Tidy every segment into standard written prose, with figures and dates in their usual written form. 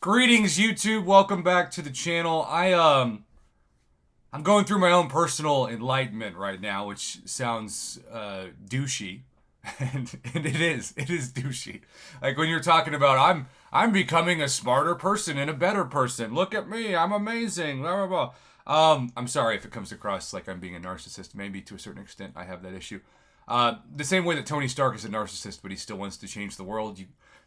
Greetings, YouTube. Welcome back to the channel. I'm going through my own personal enlightenment right now, which sounds douchey, and it is douchey. Like when you're talking about I'm becoming a smarter person and a better person. Look at me, I'm amazing. Blah blah blah. I'm sorry if it comes across like I'm being a narcissist. Maybe to a certain extent, I have that issue. The same way that Tony Stark is a narcissist, but he still wants to change the world.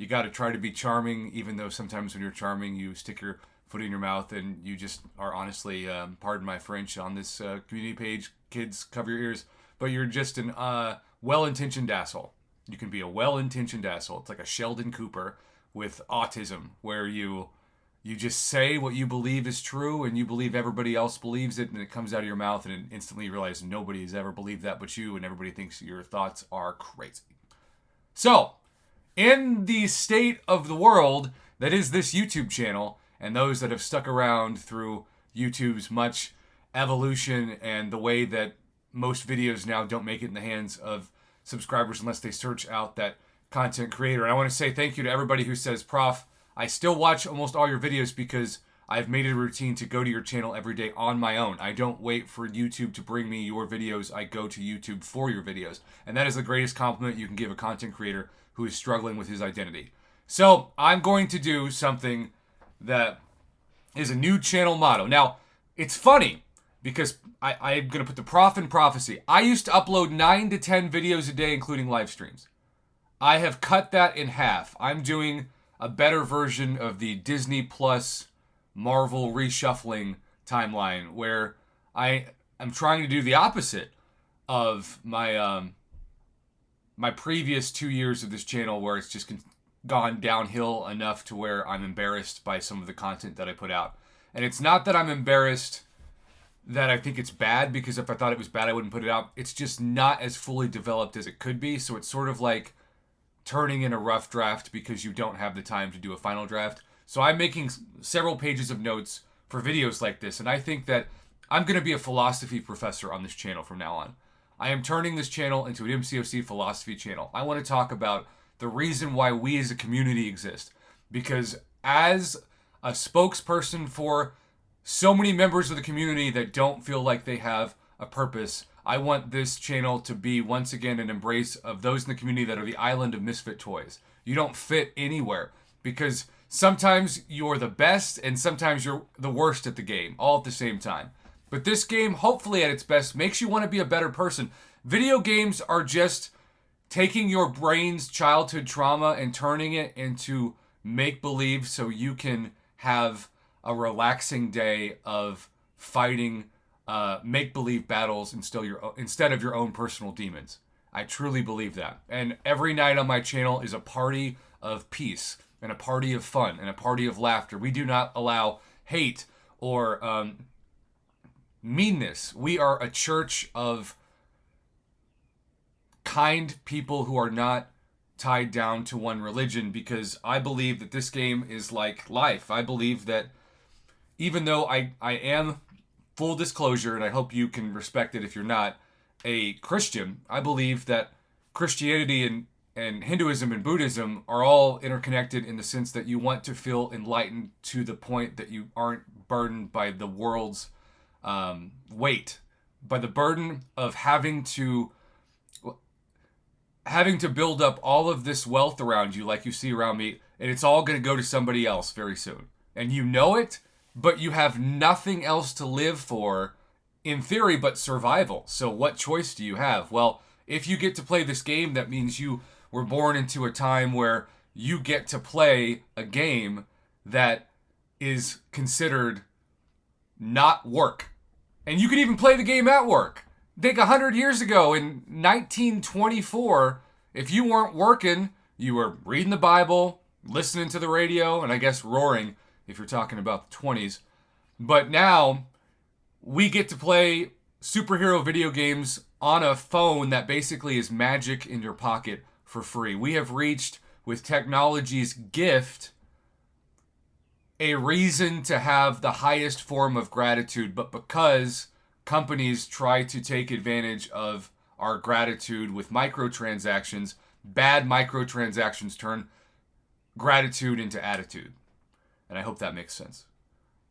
You got to try to be charming, even though sometimes when you're charming, you stick your foot in your mouth and you just are honestly, pardon my French, on this community page, kids, cover your ears, but you're just an well-intentioned asshole. You can be a well-intentioned asshole. It's like a Sheldon Cooper with autism, where you just say what you believe is true and you believe everybody else believes it, and it comes out of your mouth and instantly you realize nobody has ever believed that but you, and everybody thinks your thoughts are crazy. So, in the state of the world that is this YouTube channel, and those that have stuck around through YouTube's much evolution and the way that most videos now don't make it in the hands of subscribers unless they search out that content creator. And I want to say thank you to everybody who says, Prof, I still watch almost all your videos because I've made it a routine to go to your channel every day on my own. I don't wait for YouTube to bring me your videos. I go to YouTube for your videos. And that is the greatest compliment you can give a content creator who is struggling with his identity. So I'm going to do something that is a new channel motto. Now, it's funny because I'm going to put the prof in prophecy. I used to upload 9 to 10 videos a day, including live streams. I have cut that in half. I'm doing a better version of the Disney Plus Marvel reshuffling timeline, where I'm trying to do the opposite of my my previous 2 years of this channel, where it's just gone downhill enough to where I'm embarrassed by some of the content that I put out. And it's not that I'm embarrassed that I think it's bad, because if I thought it was bad, I wouldn't put it out. It's just not as fully developed as it could be. So it's sort of like turning in a rough draft because you don't have the time to do a final draft. So I'm making several pages of notes for videos like this. And I think that I'm going to be a philosophy professor on this channel from now on. I am turning this channel into an MCOC philosophy channel. I want to talk about the reason why we as a community exist. Because as a spokesperson for so many members of the community that don't feel like they have a purpose, I want this channel to be, once again, an embrace of those in the community that are the island of misfit toys. You don't fit anywhere, because sometimes you're the best and sometimes you're the worst at the game, all at the same time. But this game, hopefully at its best, makes you want to be a better person. Video games are just taking your brain's childhood trauma and turning it into make-believe so you can have a relaxing day of fighting make-believe battles instead of your own personal demons. I truly believe that. And every night on my channel is a party of peace and a party of fun and a party of laughter. We do not allow hate or meanness. We are a church of kind people who are not tied down to one religion, because I believe that this game is like life. I believe that even though I am, full disclosure, and I hope you can respect it if you're not, a Christian, I believe that Christianity and Hinduism and Buddhism are all interconnected in the sense that you want to feel enlightened to the point that you aren't burdened by the world's weight, by the burden of having to build up all of this wealth around you, like you see around me, and it's all going to go to somebody else very soon. And you know it, but you have nothing else to live for, in theory, but survival. So what choice do you have? Well, if you get to play this game, that means you were born into a time where you get to play a game that is considered not work. And you could even play the game at work. Think 100 years ago in 1924, if you weren't working, you were reading the Bible, listening to the radio, and I guess roaring if you're talking about the 20s. But now we get to play superhero video games on a phone that basically is magic in your pocket for free. We have reached, with technology's gift, a reason to have the highest form of gratitude, but because companies try to take advantage of our gratitude with microtransactions, bad microtransactions turn gratitude into attitude. And I hope that makes sense.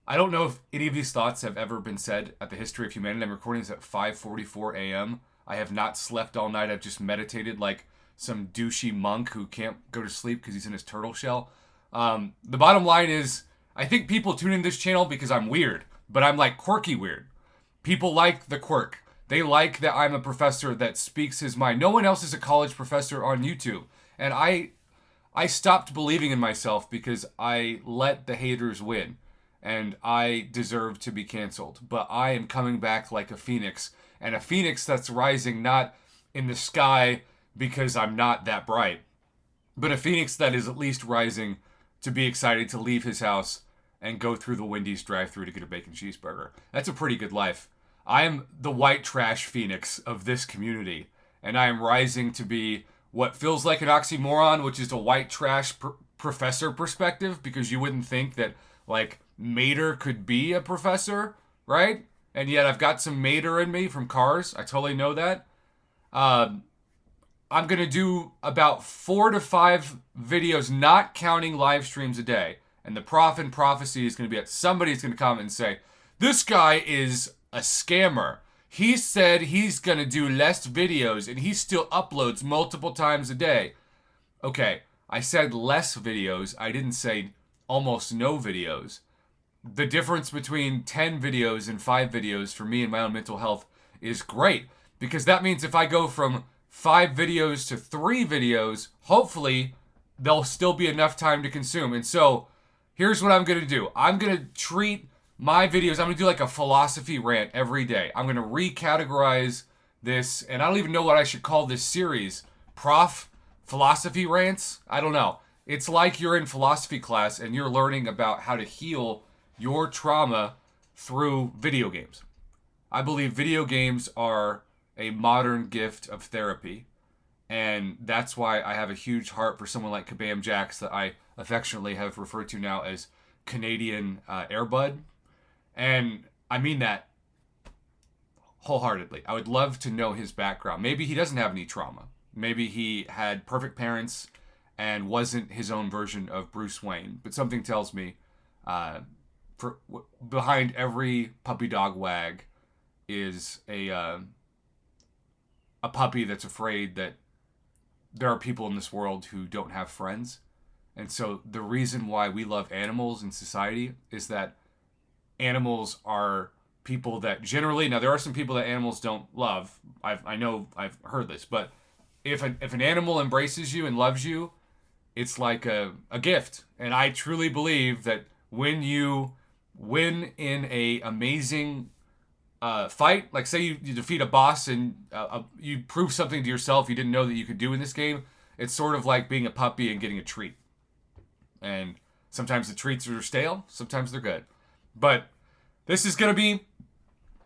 I don't know if any of these thoughts have ever been said at the History of Humanity. I'm recording this at 5:44 a.m. I have not slept all night. I've just meditated like some douchey monk who can't go to sleep because he's in his turtle shell. The bottom line is, I think people tune in this channel because I'm weird, but I'm like quirky weird. People like the quirk. They like that I'm a professor that speaks his mind. No one else is a college professor on YouTube. And I stopped believing in myself because I let the haters win. And I deserve to be canceled. But I am coming back like a phoenix. And a phoenix that's rising not in the sky because I'm not that bright, but a phoenix that is at least rising to be excited to leave his house and go through the Wendy's drive-thru to get a bacon cheeseburger. That's a pretty good life. I am the white trash phoenix of this community, and I am rising to be what feels like an oxymoron, which is a white trash professor perspective, because you wouldn't think that, like, Mater could be a professor, right? And yet I've got some Mater in me from Cars. I totally know that. I'm going to do about 4 to 5 videos, not counting live streams a day. And the Prof in Prophecy is going to be at somebody's going to come and say, this guy is a scammer. He said he's going to do less videos and he still uploads multiple times a day. Okay, I said less videos. I didn't say almost no videos. The difference between 10 videos and 5 videos for me and my own mental health is great. Because that means if I go from 5 videos to 3 videos, hopefully there'll still be enough time to consume. And so here's what I'm going to do. I'm going to treat my videos, I'm going to do like a philosophy rant every day. I'm going to recategorize this, and I don't even know what I should call this series. Prof Philosophy Rants? I don't know. It's like you're in philosophy class and you're learning about how to heal your trauma through video games. I believe video games are a modern gift of therapy. And that's why I have a huge heart for someone like Kabam Jax that I affectionately have referred to now as Canadian Airbud. And I mean that wholeheartedly. I would love to know his background. Maybe he doesn't have any trauma. Maybe he had perfect parents and wasn't his own version of Bruce Wayne. But something tells me behind every puppy dog wag is a puppy that's afraid that there are people in this world who don't have friends. And so the reason why we love animals in society is that animals are people that generally, now there are some people that animals don't love. I know I've heard this, but if an animal embraces you and loves you, it's like a gift. And I truly believe that when you win in a amazing fight, like say you defeat a boss and you prove something to yourself you didn't know that you could do in this game, it's sort of like being a puppy and getting a treat. And sometimes the treats are stale, sometimes they're good. But this is going to be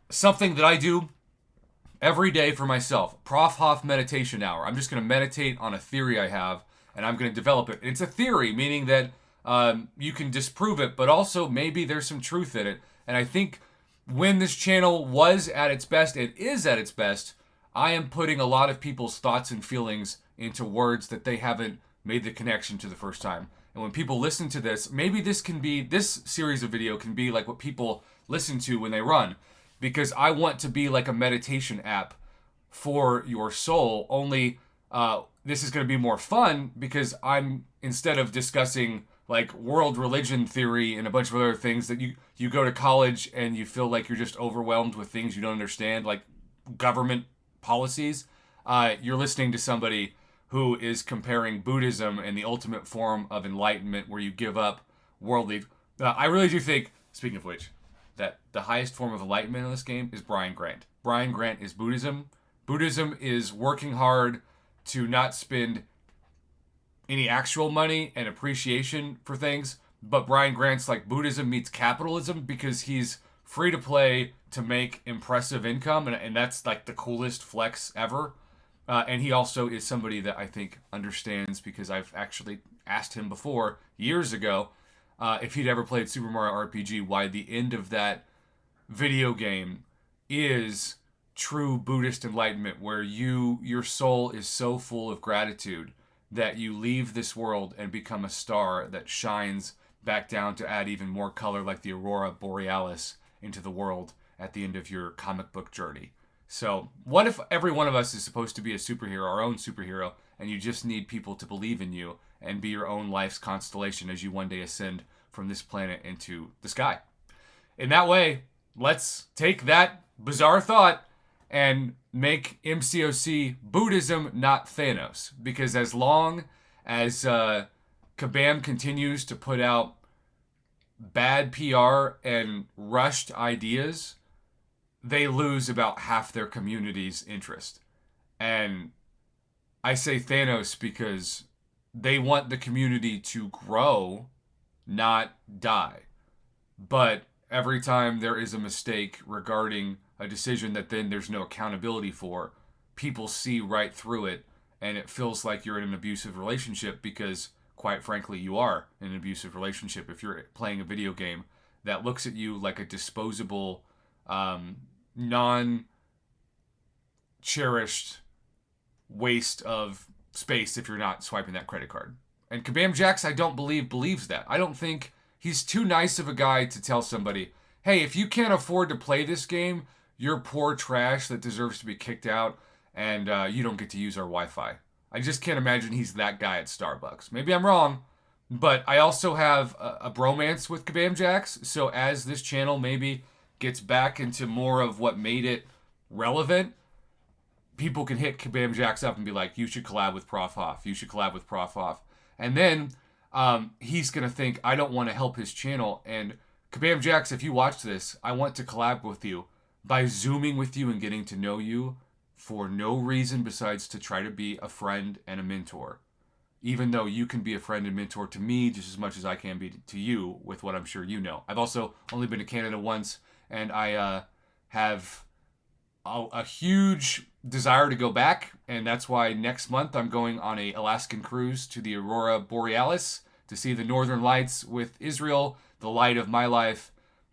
something that I do every day for myself. Prof Hoff meditation hour. I'm just going to meditate on a theory I have, and I'm going to develop it. It's a theory, meaning that you can disprove it, but also maybe there's some truth in it. And I think when this channel was at its best, it is at its best, I am putting a lot of people's thoughts and feelings into words that they haven't made the connection to the first time. And when people listen to this, maybe this series of video can be like what people listen to when they run. Because I want to be like a meditation app for your soul. Only this is going to be more fun because I'm, instead of discussing like world religion theory and a bunch of other things that you go to college and you feel like you're just overwhelmed with things you don't understand, like government policies, you're listening to somebody who is comparing Buddhism and the ultimate form of enlightenment where you give up worldly... I really do think, speaking of which, that the highest form of enlightenment in this game is Brian Grant. Brian Grant is Buddhism. Buddhism is working hard to not spend any actual money and appreciation for things, but Brian Grant's like Buddhism meets capitalism because he's free to play to make impressive income, and that's like the coolest flex ever. And he also is somebody that I think understands, because I've actually asked him before, years ago, if he'd ever played Super Mario RPG, why the end of that video game is true Buddhist enlightenment, where your soul is so full of gratitude that you leave this world and become a star that shines back down to add even more color like the Aurora Borealis into the world at the end of your comic book journey. So what if every one of us is supposed to be a superhero, our own superhero, and you just need people to believe in you and be your own life's constellation as you one day ascend from this planet into the sky? In that way, let's take that bizarre thought and make MCOC Buddhism, not Thanos. Because as long as Kabam continues to put out bad PR and rushed ideas, they lose about half their community's interest. And I say Thanos because they want the community to grow, not die. But every time there is a mistake regarding a decision that then there's no accountability for, people see right through it, and it feels like you're in an abusive relationship because, quite frankly, you are in an abusive relationship if you're playing a video game that looks at you like a disposable, non-cherished waste of space if you're not swiping that credit card. And Kabam Jax, I don't believes that. I don't think he's too nice of a guy to tell somebody, hey, if you can't afford to play this game, you're poor trash that deserves to be kicked out, and you don't get to use our Wi-Fi. I just can't imagine he's that guy at Starbucks. Maybe I'm wrong, but I also have a bromance with Kabam Jax, so as this channel maybe gets back into more of what made it relevant, people can hit Kabam Jax up and be like, you should collab with Prof Hoff. You should collab with Prof Hoff. And then he's going to think, I don't want to help his channel. And Kabam Jax, if you watch this, I want to collab with you by Zooming with you and getting to know you for no reason besides to try to be a friend and a mentor. Even though you can be a friend and mentor to me just as much as I can be to you with what I'm sure you know. I've also only been to Canada once, and I have a huge desire to go back, and that's why next month I'm going on a Alaskan cruise to the Aurora Borealis to see the Northern Lights with Israel, the light of my life.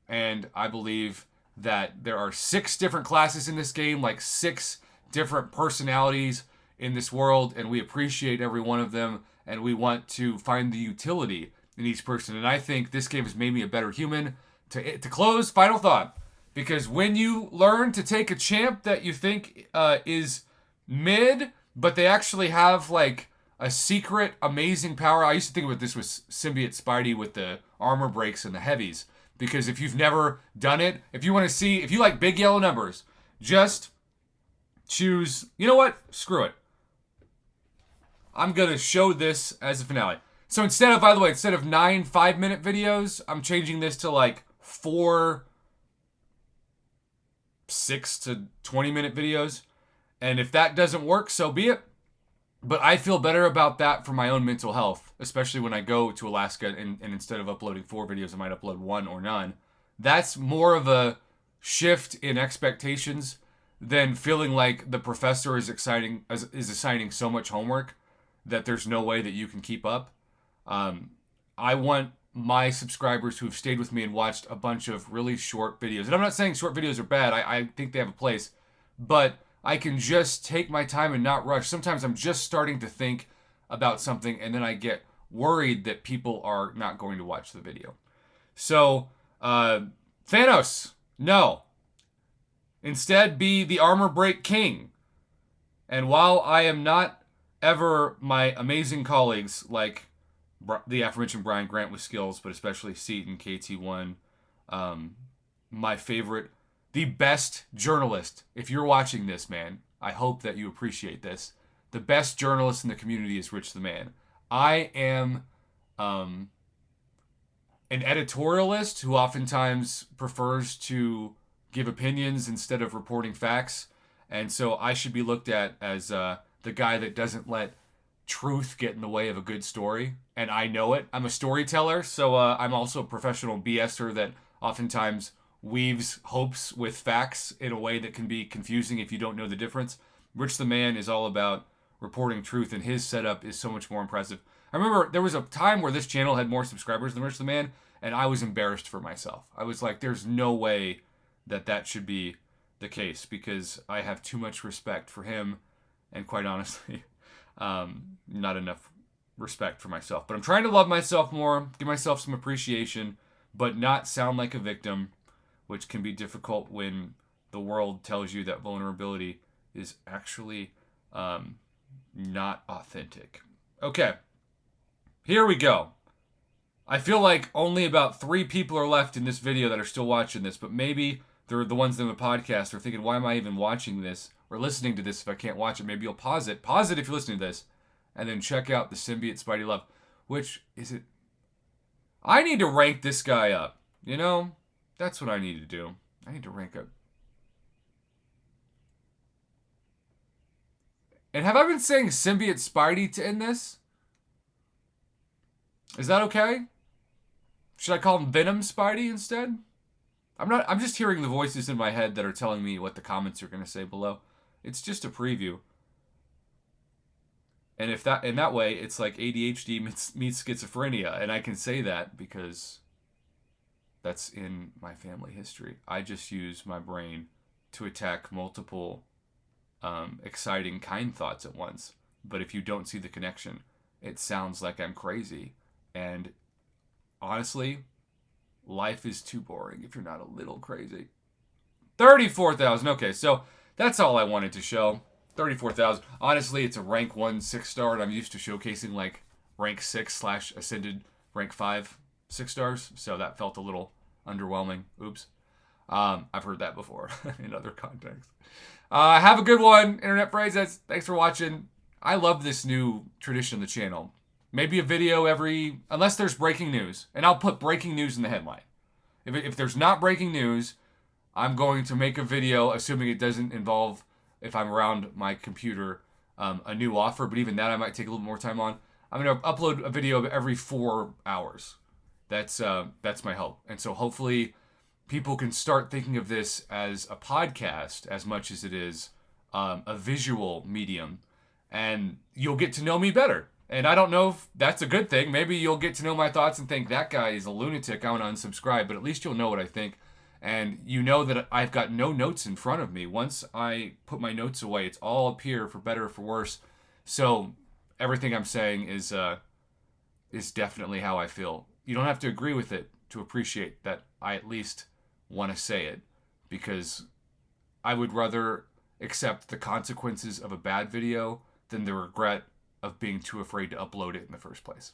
And I believe that there are 6 different classes in this game, like 6 different personalities in this world, and we appreciate every one of them, and we want to find the utility in each person. And I think this game has made me a better human. To close, final thought. Because when you learn to take a champ that you think is mid, but they actually have like a secret amazing power. I used to think about this with Symbiote Spidey with the armor breaks and the heavies. Because if you've never done it, if you want to see, if you like big yellow numbers, just choose, you know what? Screw it. I'm going to show this as a finale. So instead of, by the way, instead of 9 5-minute videos, I'm changing this to like 4 6 to 20-minute videos. And if that doesn't work, so be it. But I feel better about that for my own mental health, especially when I go to Alaska and instead of uploading 4 videos, I might upload 1 or none. That's more of a shift in expectations than feeling like the professor is assigning so much homework that there's no way that you can keep up. I want my subscribers who have stayed with me and watched a bunch of really short videos. And I'm not saying short videos are bad. I think they have a place. But I can just take my time and not rush. Sometimes I'm just starting to think about something and then I get worried that people are not going to watch the video. So, Thanos, no. Instead, be the armor break king. And while I am not ever my amazing colleagues like the aforementioned Brian Grant with skills, but especially Seaton, KT1, my favorite, the best journalist. If you're watching this, man, I hope that you appreciate this. The best journalist in the community is Rich the Man. I am an editorialist who oftentimes prefers to give opinions instead of reporting facts. And so I should be looked at as the guy that doesn't let truth get in the way of a good story. And I know it. I'm a storyteller, so I'm also a professional BSer that oftentimes weaves hopes with facts in a way that can be confusing if you don't know the difference. Rich the Man is all about reporting truth, and his setup is so much more impressive. I remember there was a time where this channel had more subscribers than Rich the Man, and I was embarrassed for myself. I was like, there's no way that that should be the case, because I have too much respect for him, and quite honestly, not enough respect for myself. But I'm trying to love myself more, give myself some appreciation, but not sound like a victim, which can be difficult when the world tells you that vulnerability is actually not authentic. Okay, here we go. I feel like only about 3 people are left in this video that are still watching this, but maybe they're the ones in the podcast are thinking, why am I even watching this or listening to this if I can't watch it? Maybe you'll pause it. Pause it if you're listening to this, and then check out the Symbiote Spidey Love. Which, is it? I need to rank this guy up. You know? That's what I need to do. I need to rank up. And have I been saying Symbiote Spidey to end this? Is that okay? Should I call him Venom Spidey instead? I'm just hearing the voices in my head that are telling me what the comments are going to say below. It's just a preview. And if that in that way, it's like ADHD meets schizophrenia, and I can say that because that's in my family history. I just use my brain to attack multiple exciting, kind thoughts at once. But if you don't see the connection, it sounds like I'm crazy. And honestly, life is too boring if you're not a little crazy. 34,000. Okay, so that's all I wanted to show. 34,000. Honestly, it's a rank 1 6-star, and I'm used to showcasing like rank 6/ascended rank 5 6 stars, so that felt a little underwhelming. Oops. I've heard that before in other contexts. Have a good one, Internet Phrases. Thanks for watching. I love this new tradition of the channel. Maybe a video unless there's breaking news, and I'll put breaking news in the headline. If there's not breaking news, I'm going to make a video, assuming it doesn't involve, if I'm around my computer, a new offer, but even that I might take a little more time on. I'm going to upload a video every 4 hours. That's my hope. And so hopefully people can start thinking of this as a podcast as much as it is a visual medium, and you'll get to know me better. And I don't know if that's a good thing. Maybe you'll get to know my thoughts and think, that guy is a lunatic, I want to unsubscribe. But at least you'll know what I think. And you know that I've got no notes in front of me. Once I put my notes away, it's all up here for better or for worse. So everything I'm saying is definitely how I feel. You don't have to agree with it to appreciate that I at least want to say it. Because I would rather accept the consequences of a bad video than the regret of being too afraid to upload it in the first place.